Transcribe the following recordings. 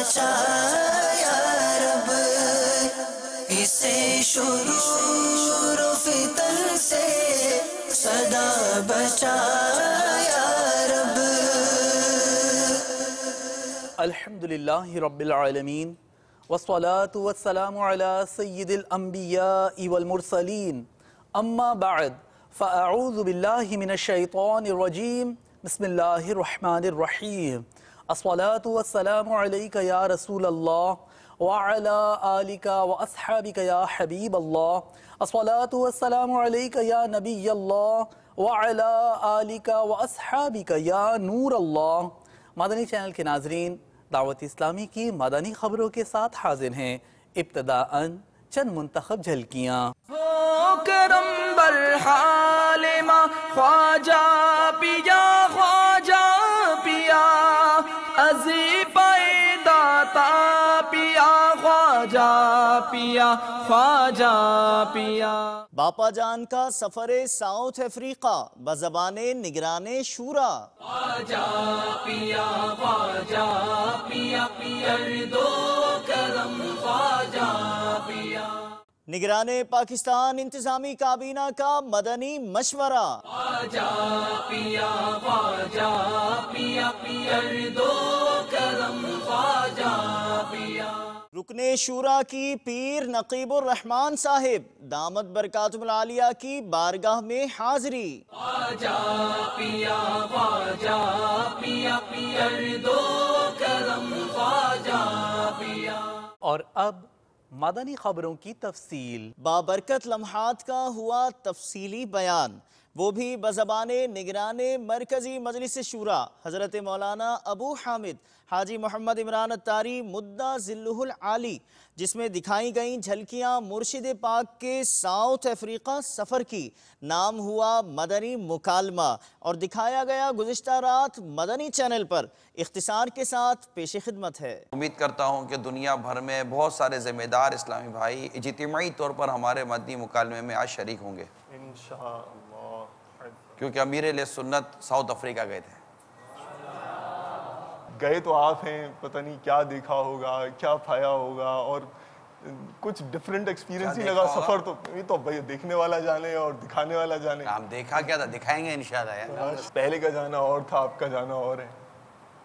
بچا یا رب، اسے شرور و فتن سے صدا بچا یا رب۔ الحمدللہ رب العالمین والصلاة والسلام على سید الانبیاء والمرسلین، اما بعد فاعوذ باللہ من الشیطان الرجیم، بسم اللہ الرحمن الرحیم۔ الصلاة والسلام علیک یا رسول اللہ وعلى آلک واصحابک یا حبیب اللہ۔ الصلاة والسلام علیک یا نبی اللہ وعلى آلک واصحابک یا نور اللہ۔ مدنی چینل کے ناظرین، دعوت اسلامی کی مدنی خبروں کے ساتھ حاضر ہیں۔ ابتداءً چند منتخب جھلکیاں۔ ہو کرم برحال ماں خواجہ پیا، خواجہ پیا ازی پائے داتا پیا، خواجہ پیا، خواجہ پیا۔ باپا جان کا سفر ساؤتھ افریقہ بزبان نگران شورا۔ خواجہ پیا، خواجہ پیا، دو کرم خواجہ پیا۔ نگران پاکستان انتظامی کابینہ کا مدنی مشورہ۔ خواجہ پیا، خواجہ پیا، دو کرم خواجہ پیا۔ رکن شورا کی پیر نقیب الرحمان صاحب دامت برکاتہم العالیہ کی بارگاہ میں حاضری۔ خواجہ پیا، خواجہ پیا، دو کرم خواجہ پیا۔ اور اب مدنی خبروں کی تفصیل۔ بابرکت لمحات کا ہوا تفصیلی بیان، وہ بھی بزبان نگران مرکزی مجلس شورا حضرت مولانا ابو حامد حاجی محمد عمران اتاری مدہ ذلہ العالی، جس میں دکھائی گئیں جھلکیاں مرشد پاک کے ساؤتھ افریقہ سفر کی۔ نام ہوا مدنی مکالمہ اور دکھایا گیا گزشتہ رات مدنی چینل پر۔ اختصار کے ساتھ پیش خدمت ہے۔ امید کرتا ہوں کہ دنیا بھر میں بہت سارے ذمہ دار اسلامی بھائی اجتماعی طور پر ہمارے مدنی مکالمے میں آج شریک ہوں گے، انشاءاللہ، کیونکہ امیر اہل سنت ساؤتھ افریقہ گئے تھے۔ گئے تو آپ ہیں، پتہ نہیں کیا دیکھا ہوگا، کیا پایا ہوگا، اور کچھ ڈیفرنٹ ایکسپیرینس ہی لگا سفر تو یہ تو بھائی دیکھنے والا جانے اور دکھانے والا جانے۔ ہم دیکھا کیا تھا، دکھائیں گے انشاءاللہ یار۔ پہلے کا جانا اور تھا، آپ کا جانا اور ہے،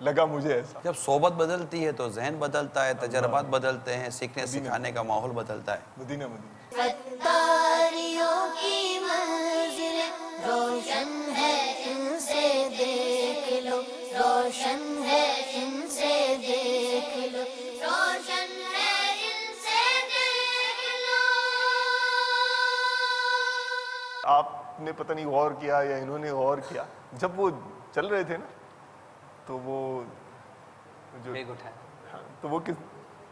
لگا مجھے ایسا۔ جب صحبت بدلتی ہے تو ذہن بدلتا ہے، تجربات بدلتے ہیں، سیکھنے سکھانے کا ماحول بدلتا ہے۔ مدینہ مدینہ۔ ستاریوں کی منزل روشن ہے، ان سے دیکھ لو، روشن ہے ان سے دیکھ لو، روشن ہے ان سے دیکھ لو۔ آپ نے پتہ نہیں غور کیا یا انہوں نے غور کیا، جب وہ چل رہے تھے نا تو وہ جو ہاں، تو وہ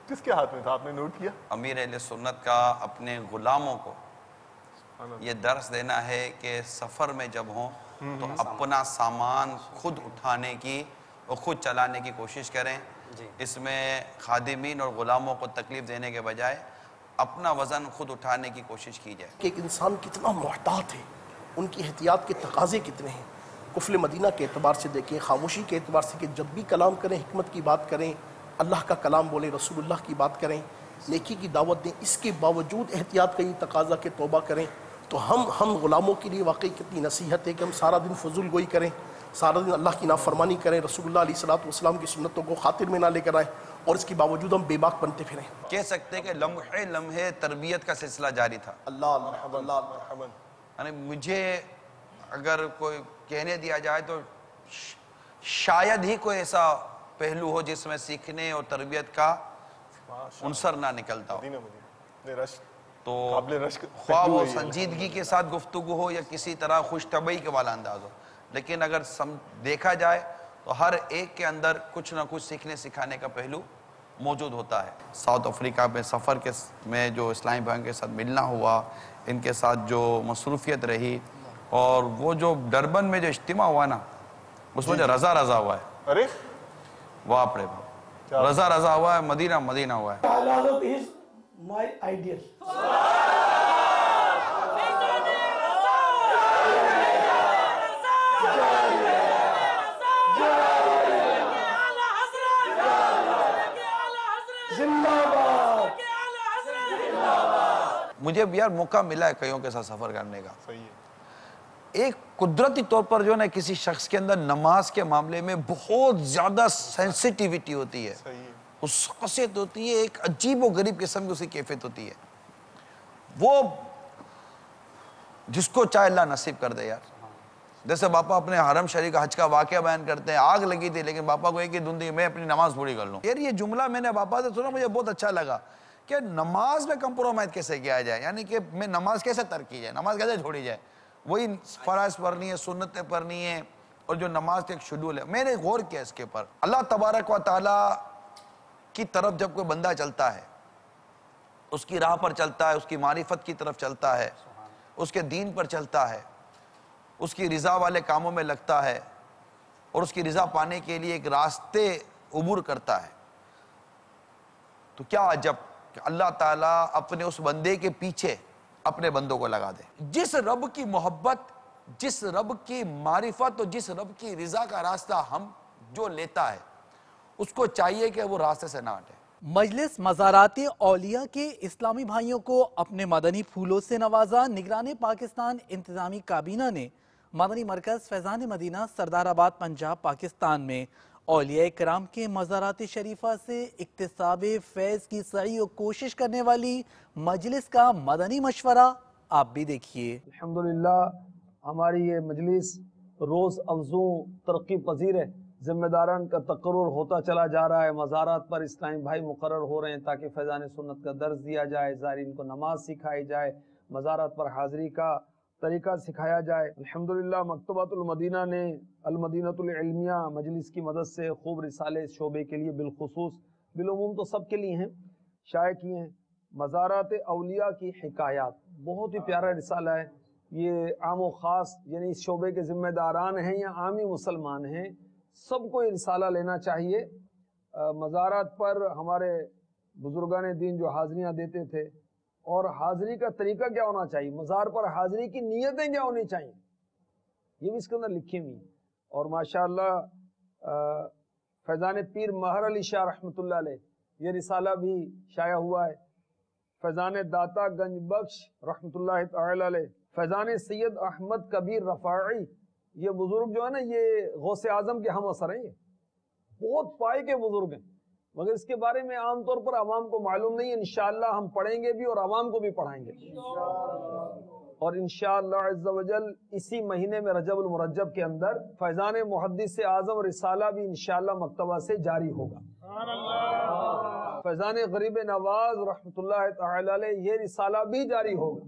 کس کے ہاتھ میں تھا، آپ نے نوٹ کیا؟ امیر اہل سنت کا اپنے غلاموں کو یہ درس دینا ہے کہ سفر میں جب ہوں تو اپنا سامان خود اٹھانے کی اور خود چلانے کی کوشش کریں۔ اس میں خادمین اور غلاموں کو تکلیف دینے کے بجائے اپنا وزن خود اٹھانے کی کوشش کی جائے۔ کہ ایک انسان کتنا محتاط ہے، ان کی احتیاط کے تقاضے کتنے ہیں۔ قفل مدینہ کے اعتبار سے دیکھیں، خاموشی کے اعتبار سے کہ جب بھی کلام کریں حکمت کی بات کریں، اللہ کا کلام بولیں، رسول اللہ کی بات کریں، نیکی کی دعوت دیں، اس کے باوجود احتیاط کا یہ تقاضا کہ توبہ کریں۔ تو ہم غلاموں کے لیے واقعی کتنی نصیحت ہے کہ ہم سارا دن فضول گوئی کریں، سارا دن اللہ کی نافرمانی کریں، رسول اللہ علیہ الصلوۃ کی سنتوں کو خاطر میں نہ لے کر آئیں، اور اس کے باوجود ہم بے باک بنتے پھریں۔ کہہ سکتے کہ لمحے لمحے تربیت کا سلسلہ جاری تھا۔ اللہ مرحبا، اللہ یعنی مجھے اگر کوئی کہنے دیا جائے تو شاید ہی کوئی ایسا پہلو ہو جس میں سیکھنے اور تربیت کا عنصر نہ نکلتا ہو۔ تو خواہ وہ سنجیدگی کے ساتھ گفتگو ہو یا کسی طرح خوش طبعی کے والا انداز ہو، لیکن اگر دیکھا جائے تو ہر ایک کے اندر کچھ نہ کچھ سیکھنے سکھانے کا پہلو موجود ہوتا ہے۔ ساؤتھ افریقہ میں سفر میں جو اسلامی بھائیوں کے ساتھ ملنا ہوا، ان کے ساتھ جو مصروفیت رہی، اور وہ جو ڈربن میں جو اجتماع ہوا نا، اس میں جو رضا رضا ہوا ہے، ارے باپ رے باپ، رضا رضا ہوا ہے، مدینہ مدینہ ہوا ہے۔ Al-Azad is my ideal. مجھے بھی یار موقع ملا ہے کئیوں کے ساتھ سفر کرنے کا. صحیح ہے. ایک قدرتی طور پر جو ہے نا کسی شخص کے اندر نماز کے معاملے میں بہت زیادہ سینسیٹیوٹی ہوتی ہے, اس خاصیت ہوتی ہے, ایک عجیب و غریب قسم کی اس کی کیفیت ہوتی ہے. وہ جس کو چاہے اللہ نصیب کر دے یار. جیسے باپا اپنے حرم شریف کا حج کا واقعہ بیان کرتے ہیں, آگ لگی تھی لیکن باپا کو ایک ہی دھن دی میں اپنی نماز پوری کر لوں. یار یہ جملہ میں نے باپا سے سنا, مجھے بہت اچھا لگا کہ نماز میں کمپرومائز کیسے کیا جائے, یعنی کہ میں نماز کیسے ترک کی جائے, نماز کیسے چھوڑی جائے. وہی فرائض پڑھنی ہے, سنتیں پڑھنی ہیں, اور جو نماز کا ایک شیڈول ہے. میں نے غور کیا اس کے اوپر. اللہ تبارک و تعالیٰ کی طرف جب کوئی بندہ چلتا ہے, اس کی راہ پر چلتا ہے, اس کی معرفت کی طرف چلتا ہے, اس کے دین پر چلتا ہے, اس کی رضا والے کاموں میں لگتا ہے, اور اس کی رضا پانے کے لیے ایک راستے عبور کرتا ہے, تو کیا عجب کہ اللہ تعالیٰ اپنے اس بندے کے پیچھے اپنے بندوں کو لگا دے. جس رب کی محبت, جس رب کی معرفت اور جس رب کی رضا کا راستہ ہم جو لیتا ہے, اس کو چاہیے کہ وہ راستے سے نہ ہٹے. مجلس مزارات اولیاء کے اسلامی بھائیوں کو اپنے مدنی پھولوں سے نوازا. نگران پاکستان انتظامی کابینہ نے مدنی مرکز فیضان مدینہ سردار آباد پنجاب پاکستان میں اولیاء کرام کے مزارات شریفہ سے اکتساب فیض کی سعی و کوشش کرنے والی مجلس کا مدنی مشورہ آپ بھی دیکھیے. الحمدللہ ہماری یہ مجلس روز افزوں ترقی پذیر ہے. ذمہ داران کا تقرر ہوتا چلا جا رہا ہے. مزارات پر اسلامی بھائی مقرر ہو رہے ہیں تاکہ فیضان سنت کا درس دیا جائے, زائرین کو نماز سکھائی جائے, مزارات پر حاضری کا طریقہ سکھایا جائے. الحمدللہ مکتبۃ المدینہ نے المدینۃ العلمیہ مجلس کی مدد سے خوب رسالے اس شعبے کے لیے بالخصوص, بالعموم تو سب کے لیے ہیں, شائع کیے ہیں. مزارات اولیاء کی حکایات بہت ہی پیارا رسالہ ہے. یہ عام و خاص یعنی اس شعبے کے ذمہ داران ہیں یا عامی مسلمان ہیں, سب کو یہ رسالہ لینا چاہیے. مزارات پر ہمارے بزرگان دین جو حاضریاں دیتے تھے, اور حاضری کا طریقہ کیا ہونا چاہیے, مزار پر حاضری کی نیتیں کیا ہونی چاہیے, یہ بھی اس کے اندر لکھی ہوئی ہیں. اور ماشاءاللہ فیضان پیر مہر علی شاہ رحمۃ اللہ علیہ یہ رسالہ بھی شائع ہوا ہے. فیضان داتا گنج بخش رحمۃ اللہ تعالی علیہ, فیضان سید احمد کبیر رفاعی, یہ بزرگ جو ہے نا یہ غوث اعظم کے ہم اثر ہیں, یہ بہت پائے کے بزرگ ہیں, مگر اس کے بارے میں عام طور پر عوام کو معلوم نہیں ہے. انشاءاللہ ہم پڑھیں گے بھی اور عوام کو بھی پڑھائیں گے, اور انشاءاللہ عز و جل اسی مہینے میں رجب المرجب کے اندر فیضان محدث اعظم رسالہ بھی انشاءاللہ مکتبہ سے جاری ہوگا. فیضان غریب نواز رحمۃ اللہ تعالی علیہ یہ رسالہ بھی جاری ہوگا,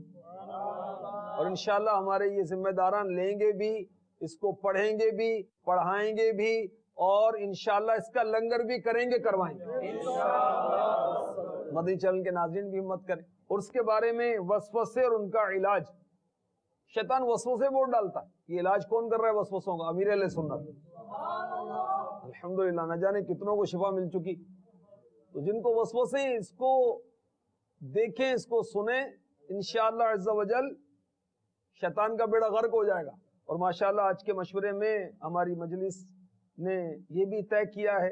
اور انشاءاللہ ہمارے یہ ذمہ داران لیں گے بھی, اس کو پڑھیں گے بھی, پڑھائیں گے بھی, اور انشاءاللہ اس کا لنگر بھی کریں گے, کروائیں گے. مدنی چینل کے ناظرین بھی ہمت کریں. اور اس کے بارے میں وسوسے اور ان کا علاج, شیطان وسوسے بہت ڈالتا ہے, یہ علاج کون کر رہا ہے وسوسوں کا, امیر اہل سنت. الحمدللہ نہ جانے کتنوں کو شفا مل چکی. تو جن کو وسوسے اس کو دیکھیں, اس کو سنیں, انشاءاللہ عز و جل شیطان کا بیڑا غرق ہو جائے گا. اور ماشاءاللہ آج کے مشورے میں ہماری مجلس نے یہ بھی طے کیا ہے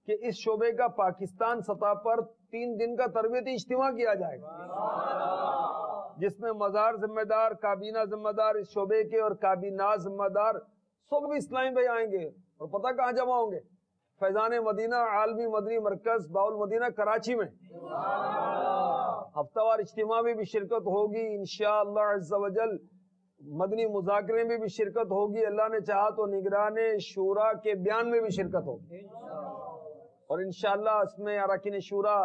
کہ اس شعبے کا پاکستان سطح پر 3 دن کا تربیتی اجتماع کیا جائے گا, جس میں مزار ذمہ دار, کابینہ ذمہ دار اس شعبے کے, اور کابینہ ذمہ دار سب بھی اسلامی بھائی آئیں گے. اور پتہ کہاں جمع ہوں گے, فیضان مدینہ عالمی مدنی مرکز باولمدینہ کراچی میں. ہفتہ وار اجتماع میں بھی شرکت ہوگی انشاءاللہ عز و جل, مدنی مذاکرے میں بھی شرکت ہوگی, اللہ نے چاہا تو نگران شورا کے بیان میں بھی شرکت ہوگی, اور انشاءاللہ اس میں اراکین شورا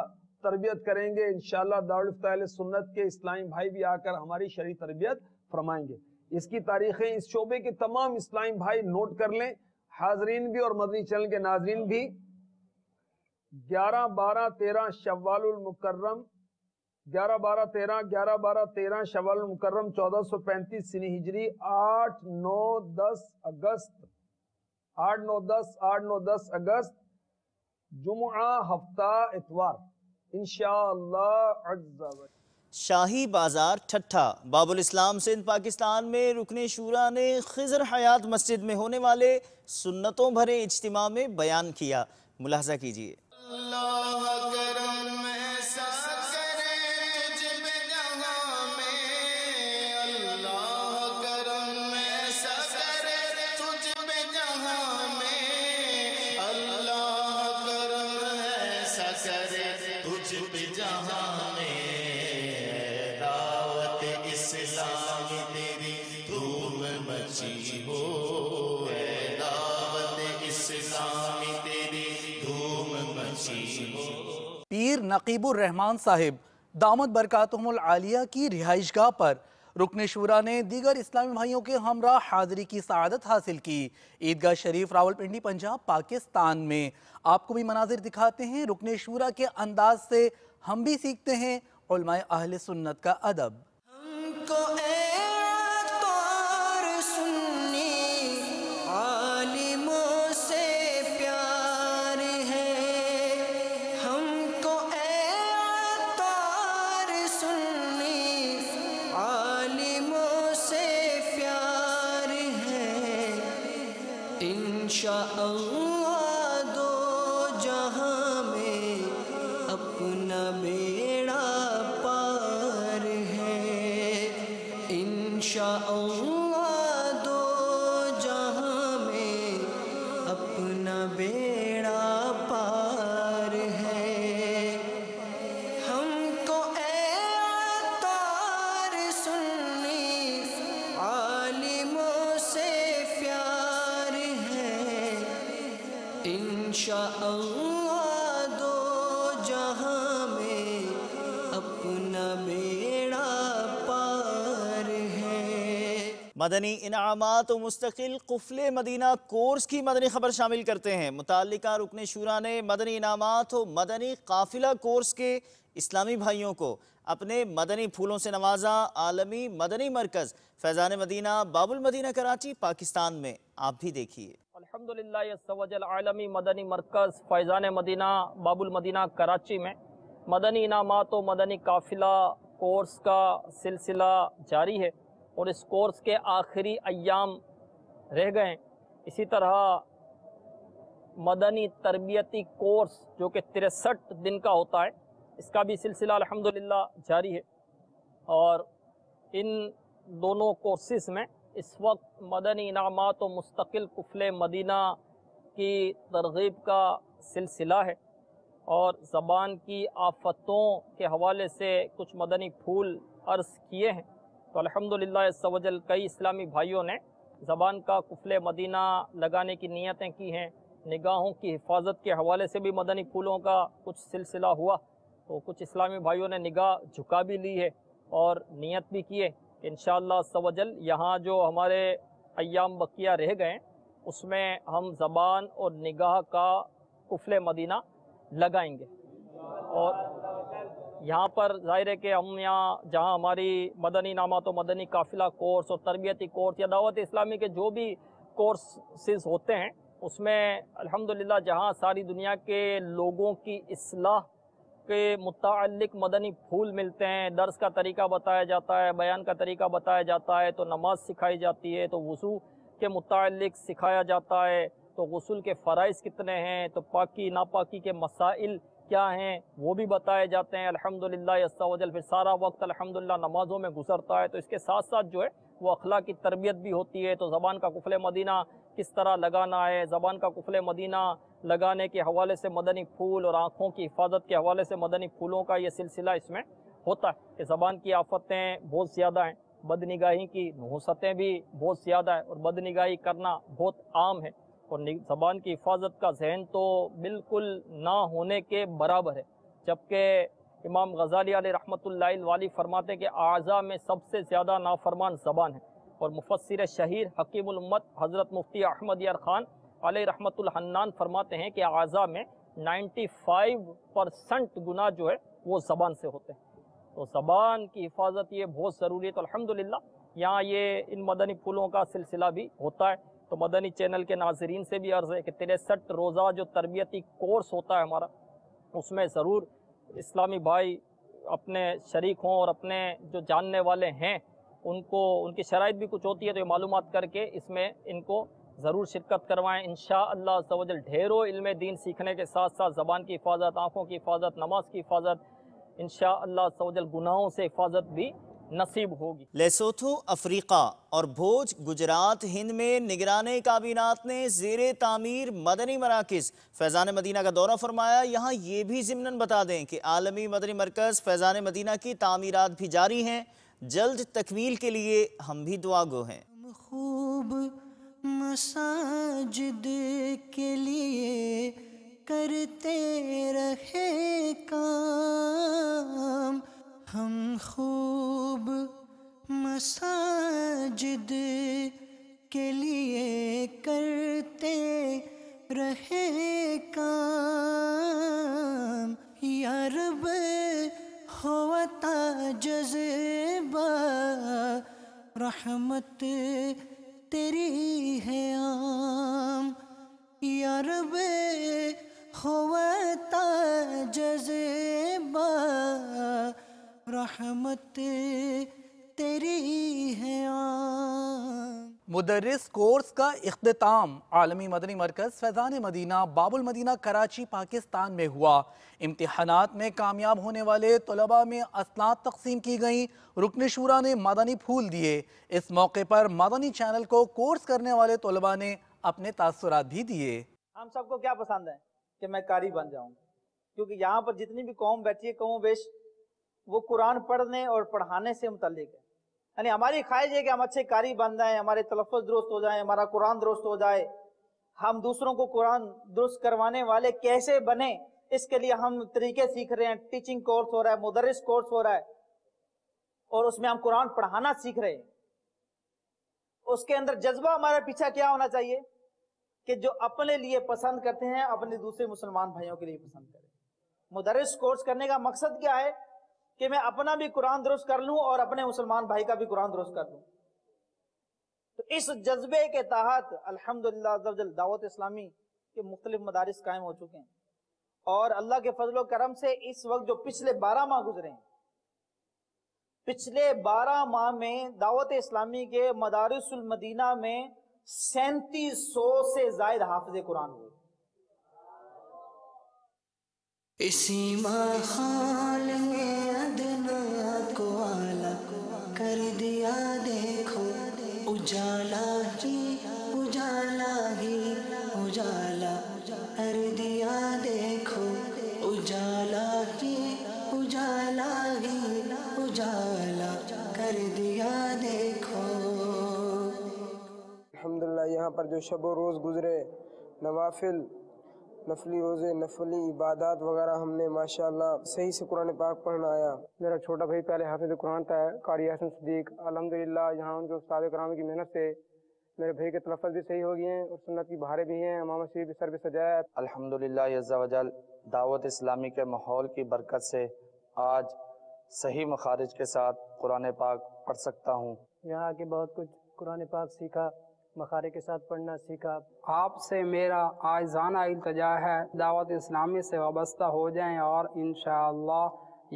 تربیت کریں گے. انشاءاللہ دارالفتہ اہل سنت کے اسلامی بھائی بھی آ کر ہماری شرعی تربیت فرمائیں گے. اس کی تاریخیں اس شعبے کے تمام اسلامی بھائی نوٹ کر لیں, حاضرین بھی اور مدنی چینل کے ناظرین بھی. 11 12 13 شوال المکرم 11 12 13 11 12 13 شوال المکرم 1435 سنی ہجری 8 9 10 اگست 8 9 10 8 9 10 اگست جمعہ ہفتہ اتوار انشاءاللہ عز و جل. شاہی بازار ٹھٹھا باب الاسلام سندھ پاکستان میں رکن شورا نے خضر حیات مسجد میں ہونے والے سنتوں بھرے اجتماع میں بیان کیا. ملاحظہ کیجیے. اللہ کرم ایسا کرے تجھ پہ جہاں میں پیر نقیب الرحمان صاحب دامت برکاتہم العالیہ کی رہائش گاہ پر رکن شورا نے دیگر اسلامی بھائیوں کے ہمراہ حاضری کی سعادت حاصل کی۔ عیدگاہ شریف راولپنڈی پنجاب پاکستان میں آپ کو بھی مناظر دکھاتے ہیں۔ رکن شورا کے انداز سے ہم بھی سیکھتے ہیں علماء اہل سنت کا ادب۔ ہم کو اے عطار سنی عالموں سے پیار ہے، ہم کو اے عطار سنی عالموں سے پیار ہے، انشاءاللہ دو جہاں میں اپنا بیڑا پار ہے، انشاءاللہ دو جہاں میں اپنا بیڑا پار ہے۔ ہم کو اے عطار سنی عالموں سے پیار ہے، انشاءاللہ دو جہاں میں اپنا بیڑا پار ہے۔ مدنی انعامات و مستقل قفل مدینہ کورس کی مدنی خبر شامل کرتے ہیں۔ متعلقہ رکن شورا نے مدنی انعامات و مدنی قافلہ کورس کے اسلامی بھائیوں کو اپنے مدنی پھولوں سے نوازا۔ عالمی مدنی مرکز فیضان مدینہ باب المدینہ کراچی پاکستان میں، آپ بھی دیکھیے۔ الحمدللہ عز و جل عالمی مدنی مرکز فیضان مدینہ باب المدینہ کراچی میں مدنی انعامات و مدنی قافلہ کورس کا سلسلہ جاری ہے اور اس کورس کے آخری ایام رہ گئے ہیں۔ اسی طرح مدنی تربیتی کورس جو کہ 63 دن کا ہوتا ہے، اس کا بھی سلسلہ الحمدللہ جاری ہے، اور ان دونوں کورسز میں اس وقت مدنی انعامات و مستقل قفل مدینہ کی ترغیب کا سلسلہ ہے، اور زبان کی آفتوں کے حوالے سے کچھ مدنی پھول عرض کیے ہیں۔ تو الحمدللہ عز و جل کئی اسلامی بھائیوں نے زبان کا قفل مدینہ لگانے کی نیتیں کی ہیں۔ نگاہوں کی حفاظت کے حوالے سے بھی مدنی پھولوں کا کچھ سلسلہ ہوا، تو کچھ اسلامی بھائیوں نے نگاہ جھکا بھی لی ہے اور نیت بھی کی ہے کہ انشاءاللہ عز و جل یہاں جو ہمارے ایام بقیہ رہ گئے ہیں اس میں ہم زبان اور نگاہ کا قفل مدینہ لگائیں گے۔ اور یہاں پر ظاہر ہے کہ ہم یہاں جہاں ہماری مدنی انعامات و مدنی قافلہ کورس اور تربیتی کورس یا دعوت اسلامی کے جو بھی کورسز ہوتے ہیں اس میں الحمدللہ جہاں ساری دنیا کے لوگوں کی اصلاح کے متعلق مدنی پھول ملتے ہیں، درس کا طریقہ بتایا جاتا ہے، بیان کا طریقہ بتایا جاتا ہے، تو نماز سکھائی جاتی ہے، تو وضو کے متعلق سکھایا جاتا ہے، تو غسل کے فرائض کتنے ہیں، تو پاکی ناپاکی کے مسائل کیا ہیں وہ بھی بتائے جاتے ہیں الحمدللہ عز و جل۔ پھر سارا وقت الحمدللہ نمازوں میں گزرتا ہے، تو اس کے ساتھ ساتھ جو ہے وہ اخلاق کی تربیت بھی ہوتی ہے۔ تو زبان کا قفل مدینہ کس طرح لگانا ہے، زبان کا قفل مدینہ لگانے کے حوالے سے مدنی پھول اور آنکھوں کی حفاظت کے حوالے سے مدنی پھولوں کا یہ سلسلہ اس میں ہوتا ہے کہ زبان کی آفتیں بہت زیادہ ہیں، بدنگاہی کی نحوستیں بھی بہت زیادہ ہیں، اور بدنگاہی کرنا بہت عام ہے، اور زبان کی حفاظت کا ذہن تو بالکل نہ ہونے کے برابر ہے۔ جبکہ امام غزالی علیہ رحمۃ اللہ الوالی فرماتے ہیں کہ اعضاء میں سب سے زیادہ نافرمان زبان ہے، اور مفسر شہیر حکیم الامت حضرت مفتی احمد یار خان علیہ رحمۃ الحنان فرماتے ہیں کہ اعضاء میں 95% گناہ جو ہے وہ زبان سے ہوتے ہیں، تو زبان کی حفاظت یہ بہت ضروری ہے۔ تو الحمدللہ یہاں یہ ان مدنی پھولوں کا سلسلہ بھی ہوتا ہے۔ تو مدنی چینل کے ناظرین سے بھی عرض ہے کہ 63 روزہ جو تربیتی کورس ہوتا ہے ہمارا، اس میں ضرور اسلامی بھائی اپنے شریک ہوں اور اپنے جو جاننے والے ہیں ان کو ان کی شرائط بھی کچھ ہوتی ہے، تو یہ معلومات کر کے اس میں ان کو ضرور شرکت کروائیں۔ انشاءاللہ عز و جل ڈھیروں علم دین سیکھنے کے ساتھ ساتھ زبان کی حفاظت، آنکھوں کی حفاظت، نماز کی حفاظت، انشاءاللہ عز و جل گناہوں سے حفاظت بھی نصیب ہوگی۔ لیسوتھو افریقہ اور بھوج گجرات ہند میں نگران کابینات نے زیر تعمیر مدنی مراکز فیضان مدینہ کا دورہ فرمایا۔ یہاں یہ بھی ضمناً بتا دیں کہ عالمی مدنی مرکز فیضان مدینہ کی تعمیرات بھی جاری ہیں، جلد تکمیل کے لیے ہم بھی دعا گو ہیں۔ خوب مساجد کے لیے کرتے رہے کام، ہم خوب مساجد کے لیے کرتے رہے کام، یا رب ہوتا جذبہ رحمت تیری ہے عام، یا رب ہوتا جذبہ رحمت تیری ہے عام۔ مدرس کورس کا اختتام عالمی مدنی مرکز فیضان مدینہ باب المدینہ کراچی پاکستان میں ہوا۔ امتحانات میں کامیاب ہونے والے طلباء میں اسناد تقسیم کی گئیں۔ رکن شورا نے مدنی پھول دیے۔ اس موقع پر مدنی چینل کو کورس کرنے والے طلباء نے اپنے تاثرات بھی دیے۔ ہم سب کو کیا پسند ہے کہ میں قاری بن جاؤں، کیونکہ یہاں پر جتنی بھی قوم بیٹھی ہے کم و بیش وہ قرآن پڑھنے اور پڑھانے سے متعلق ہے۔ یعنی ہماری خواہش ہے کہ ہم اچھے قاری بن جائیں، ہمارے تلفظ درست ہو جائیں، ہمارا قرآن درست ہو جائے۔ ہم دوسروں کو قرآن درست کروانے والے کیسے بنیں، اس کے لیے ہم طریقے سیکھ رہے ہیں۔ ٹیچنگ کورس ہو رہا ہے، مدرس کورس ہو رہا ہے، اور اس میں ہم قرآن پڑھانا سیکھ رہے ہیں۔ اس کے اندر جذبہ ہمارے پیچھے کیا ہونا چاہیے کہ جو اپنے لیے پسند کرتے ہیں اپنے دوسرے مسلمان بھائیوں کے لیے پسند کریں۔ مدرس کورس کرنے کا مقصد کیا ہے کہ میں اپنا بھی قرآن درست کر لوں اور اپنے مسلمان بھائی کا بھی قرآن درست کر لوں۔ تو اس جذبے کے تحت الحمدللہ عز و جل دعوت اسلامی کے مختلف مدارس قائم ہو چکے ہیں، اور اللہ کے فضل و کرم سے اس وقت جو پچھلے 12 ماہ گزرے ہیں، پچھلے 12 ماہ میں دعوت اسلامی کے مدارس المدینہ میں 3700 سے زائد حافظ قرآن ہوئے۔ اسی ماحول میں ادنا کو اعلیٰ کر دیا، دیکھو اجالا ہی اجالا ہی اجالا کر دیا، دیکھو اجالا ہی اجالا ہی اجالا کر دیا، دیکھو۔ الحمدللہ یہاں پر جو شب و روز گزرے، نوافل، نفلی روزے، نفلی عبادات وغیرہ ہم نے ماشاءاللہ صحیح سے قرآن پاک پڑھنا آیا۔ میرا چھوٹا بھائی پہلے حافظ قرآن تھا، قاری احسن صدیق۔ الحمدللہ یہاں ان جو استاد کرام کی محنت سے میرے بھائی کے تلفظ بھی صحیح ہو گئے ہیں اور سنت کی بہاریں بھی ہیں، امام شریف بھی سر بھی سجایا ہے۔ الحمدللہ عز و جل دعوت اسلامی کے ماحول کی برکت سے آج صحیح مخارج کے ساتھ قرآن پاک پڑھ سکتا ہوں۔ یہاں کے بہت کچھ قرآن پاک سیکھا، مخارج کے ساتھ پڑھنا سیکھا۔ آپ سے میرا عاجزانہ التجا ہے دعوت اسلامی سے وابستہ ہو جائیں، اور انشاءاللہ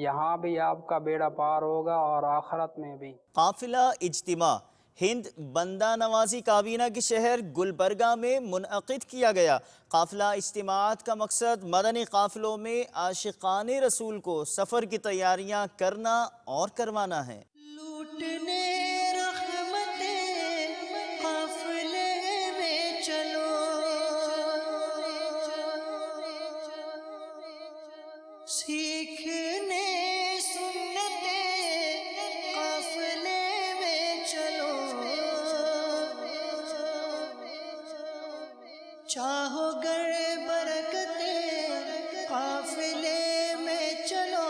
یہاں بھی آپ کا بیڑا پار ہوگا اور آخرت میں بھی۔ قافلہ اجتماع ہند بندہ نوازی کابینہ کے شہر گلبرگہ میں منعقد کیا گیا۔ قافلہ اجتماعات کا مقصد مدنی قافلوں میں عاشقان رسول کو سفر کی تیاریاں کرنا اور کروانا ہے۔ لوٹنے رحمتیں قافلے میں چلو، سیکھنے سنتیں قافلے میں چلو، چاہو گر برکتیں قافلے میں چلو،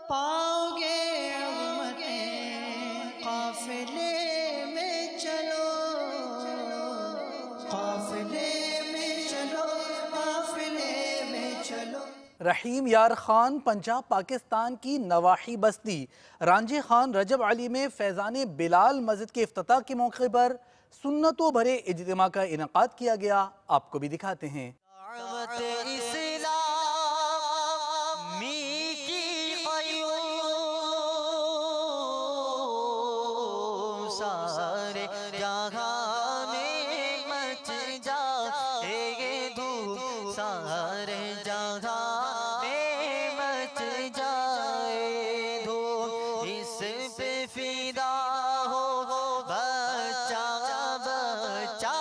پاؤ گے عظمتیں قافلے میں چلو، قافلے میں چلو، قافلے میں چلو۔ رحیم یار خان پنجاب پاکستان کی نواحی بستی رانجھے خان رجب علی میں فیضان بلال مسجد کے افتتاح کے موقع پر سنتوں بھرے اجتماع کا انعقاد کیا گیا۔ آپ کو بھی دکھاتے ہیں۔ دعوت اسلامی کی قیوم سارے جہاں میں مچ جائے گے دھوم، سارے جہاں میں مچ جائے دھوم، اس پہ فدا ہو بچہ بچہ،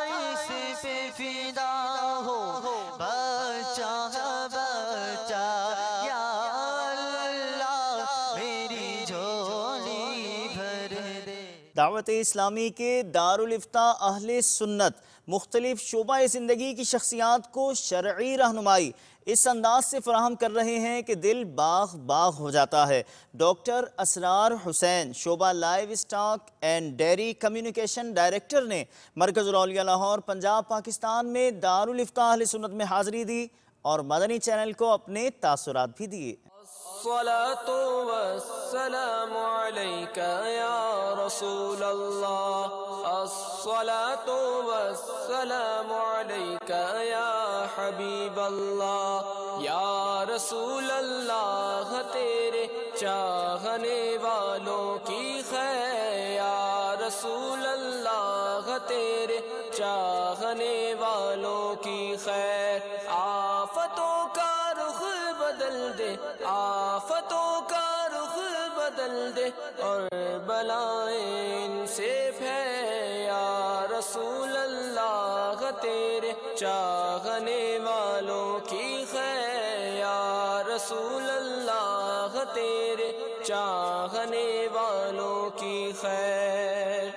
اس پہ فدا ہو بچہ بچہ، یا اللہ میری جھولی بھر دے۔ دعوت اسلامی کے دارالفتاء اہل سنت مختلف شعبہ زندگی کی شخصیات کو شرعی رہنمائی اس انداز سے فراہم کر رہے ہیں کہ دل باغ باغ ہو جاتا ہے۔ ڈاکٹر اسرار حسین شعبہ live stock and dairy communication director نے مرکز الاولیاء لاہور پنجاب پاکستان میں دارالفتاء اہل سنت میں حاضری دی اور مدنی چینل کو اپنے تاثرات بھی دیے۔ الصلاة والسلام عليك يا رسول الله الصلاة والسلام عليك يا حبيب الله يا رسول الله تیرے چاہنے والوں کی خیر یا رسول اللہ تیرے چاہنے والوں کی خیر آفتوں کا رخ بدل دے آفتوں کا رخ بدل دے اور بلائیں ان سے پھیر یا رسول اللہ تیرے چاہنے والوں کی خیر یا رسول اللہ تیرے چاہنے والوں کی خیر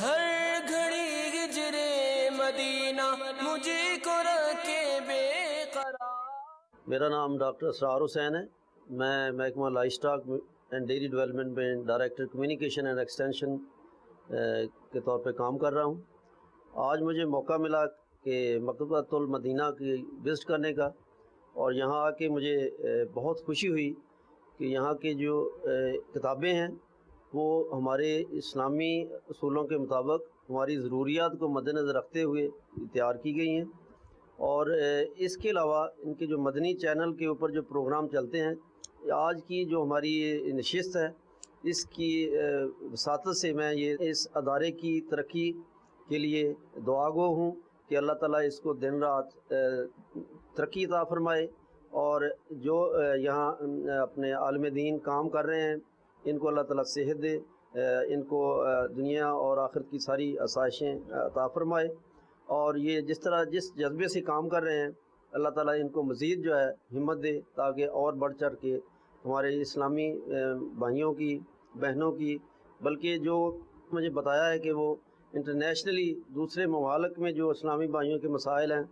ہر گھڑی ہجرے مدینہ مجھے کو رکھے بے قرار۔ میرا نام ڈاکٹر اسرار حسین ہے، میں محکمہ life stock and dairy development میں ڈائریکٹر کمیونیکیشن اینڈ ایکسٹینشن کے طور پہ کام کر رہا ہوں۔ آج مجھے موقع ملا کہ مکتبۃ المدینہ کی وزٹ کرنے کا، اور یہاں آ کے مجھے بہت خوشی ہوئی کہ یہاں کی جو کتابیں ہیں وہ ہمارے اسلامی اصولوں کے مطابق ہماری ضروریات کو مد نظر رکھتے ہوئے تیار کی گئی ہیں، اور اس کے علاوہ ان کے جو مدنی چینل کے اوپر جو پروگرام چلتے ہیں، آج کی جو ہماری نشست ہے اس کی وساطت سے میں یہ اس ادارے کی ترقی کے لیے دعا گو ہوں کہ اللہ تعالیٰ اس کو دن رات ترقی عطا فرمائے، اور جو یہاں اپنے عالم دین کام کر رہے ہیں ان کو اللہ تعالیٰ صحت دے، ان کو دنیا اور آخرت کی ساری آسائشیں عطا فرمائے، اور یہ جس طرح جس جذبے سے کام کر رہے ہیں اللہ تعالیٰ ان کو مزید جو ہے ہمت دے تاکہ اور بڑھ چڑھ کے ہمارے اسلامی بھائیوں کی بہنوں کی، بلکہ جو مجھے بتایا ہے کہ وہ انٹرنیشنلی دوسرے ممالک میں جو اسلامی بھائیوں کے مسائل ہیں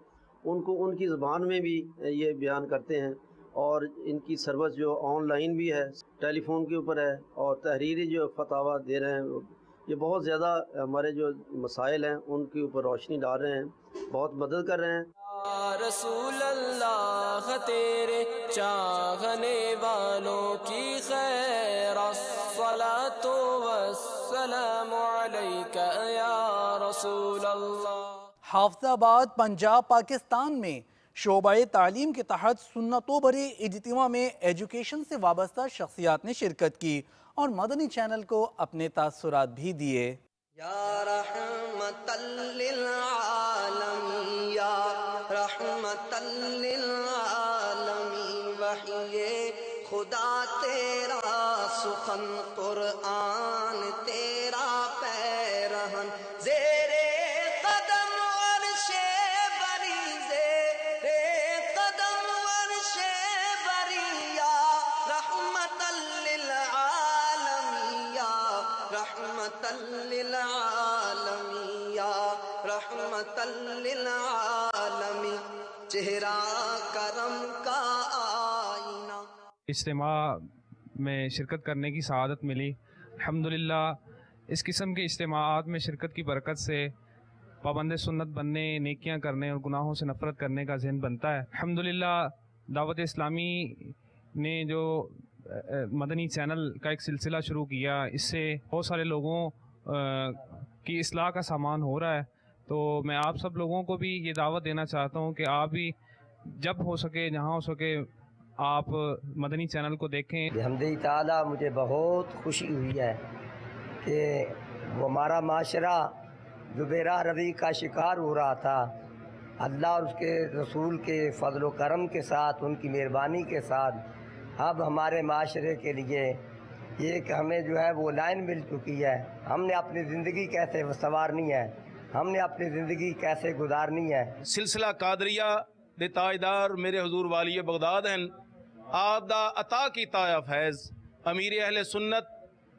ان کو ان کی زبان میں بھی یہ بیان کرتے ہیں، اور ان کی سروس جو آن لائن بھی ہے، ٹیلی فون کے اوپر ہے، اور تحریری جو فتاویٰ دے رہے ہیں، یہ بہت زیادہ ہمارے جو مسائل ہیں ان کے اوپر روشنی ڈال رہے ہیں، بہت مدد کر رہے ہیں۔ رسول اللہ تیرے چاہنے والوں کی خیر الصلاة والسلام علیک یا رسول اللہ۔ حافظ آباد پنجاب پاکستان میں شعبہ تعلیم کے تحت سنتوں بھرے اجتماع میں ایجوکیشن سے وابستہ شخصیات نے شرکت کی اور مدنی چینل کو اپنے تاثرات بھی دیے۔ یا رحمت للعالمین یا رحمت للعالمین وحی خدا تیرا سخن قرآن تیرا پیرہن زیر قدم عرش بری زیر قدم عرش بری یا رحمت للعالمین یا رحمت للعالمین یا رحمت للعالمین چہرہ کرم کا آئینہ۔ اجتماع میں شرکت کرنے کی سعادت ملی الحمدللہ۔ اس قسم کے اجتماعات میں شرکت کی برکت سے پابند سنت بننے، نیکیاں کرنے اور گناہوں سے نفرت کرنے کا ذہن بنتا ہے۔ الحمدللہ دعوت اسلامی نے جو مدنی چینل کا ایک سلسلہ شروع کیا، اس سے بہت سارے لوگوں کی اصلاح کا سامان ہو رہا ہے، تو میں آپ سب لوگوں کو بھی یہ دعوت دینا چاہتا ہوں کہ آپ بھی جب ہو سکے جہاں ہو سکے آپ مدنی چینل کو دیکھیں۔ بحمدہ تعالیٰ مجھے بہت خوشی ہوئی ہے کہ وہ ہمارا معاشرہ جو بے راہ روی کا شکار ہو رہا تھا، اللہ اور اس کے رسول کے فضل و کرم کے ساتھ، ان کی مہربانی کے ساتھ اب ہمارے معاشرے کے لیے یہ کہ ہمیں جو ہے وہ لائن مل چکی ہے، ہم نے اپنی زندگی کیسے سنوارنی ہے، ہم نے اپنی زندگی کیسے گزارنی ہے۔ سلسلہ قادریہ دے تاجدار میرے حضور والی بغداد ہیں، آپ دا عطا کیتا ہے فیض، امیر اہل سنت